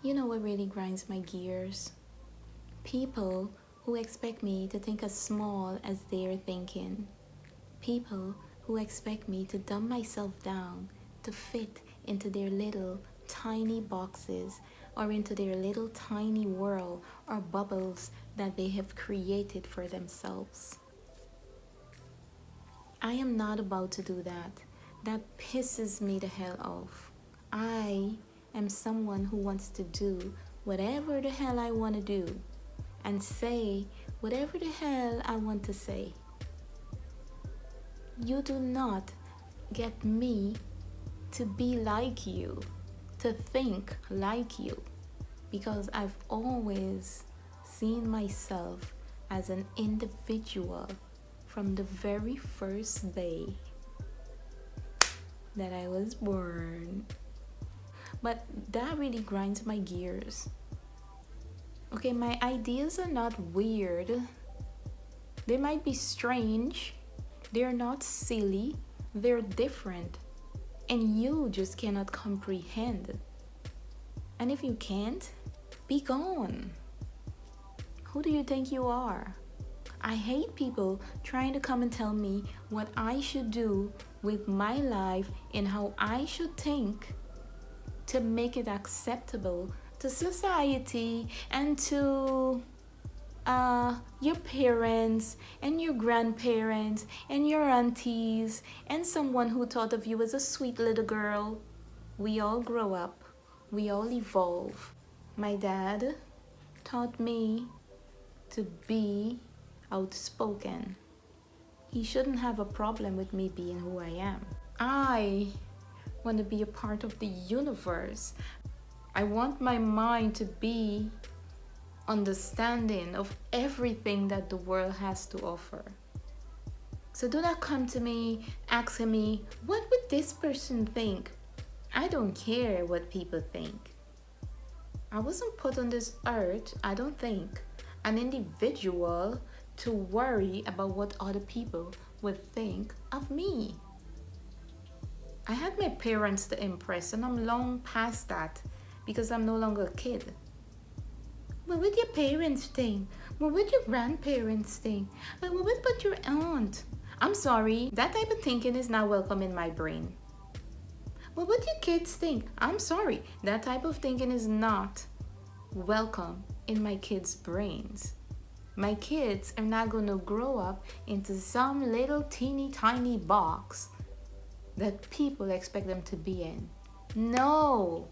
You know what really grinds my gears? People who expect me to think as small as they're thinking. People who expect me to dumb myself down to fit into their little tiny boxes or into their little tiny world or bubbles that they have created for themselves. I am not about to do that. That pisses me the hell off. I am someone who wants to do whatever the hell I want to do and say whatever the hell I want to say. You do not get me to be like you, to think like you, because I've always seen myself as an individual from the very first day that I was born. But that really grinds my gears. Okay, my ideas are not weird. They might be strange. They're not silly. They're different. And you just cannot comprehend. And if you can't, be gone. Who do you think you are? I hate people trying to come and tell me what I should do with my life and how I should think to make it acceptable to society and to your parents and your grandparents and your aunties and someone who thought of you as a sweet little girl. We all grow up. We all evolve. My dad taught me to be outspoken. He shouldn't have a problem with me being who I am. I want to be a part of the universe. I want my mind to be understanding of everything that the world has to offer. So do not come to me asking me, what would this person think? I don't care what people think. I wasn't put on this earth, I don't think, an individual to worry about what other people would think of me. I had my parents to impress, and I'm long past that because I'm no longer a kid. What would your parents think? What would your grandparents think? What would your aunt? I'm sorry, that type of thinking is not welcome in my brain. What would your kids think? I'm sorry, that type of thinking is not welcome in my kids' brains. My kids are not going to grow up into some little teeny tiny box that people expect them to be in. No!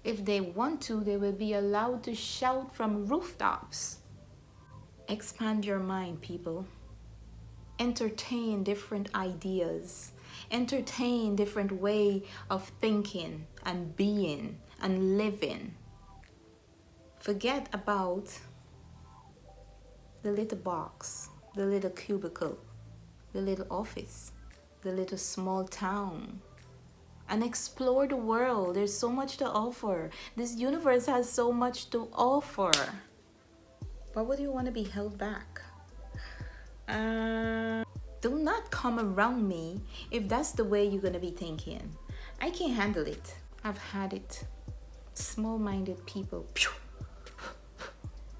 If they want to, they will be allowed to shout from rooftops. Expand your mind, people. Entertain different ideas. Entertain different way of thinking and being and living. Forget about the little box, the little cubicle, the little office, the little small town, and explore the world. There's so much to offer. This universe has so much to offer. Why would you want to be held back? Do not come around me if that's the way you're gonna be thinking. I can't handle it. I've had it. Small-minded people.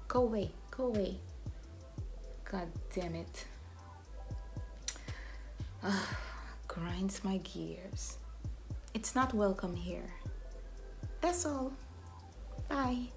Go away, go away. God damn it. Grinds my gears. It's not welcome here. That's all. Bye.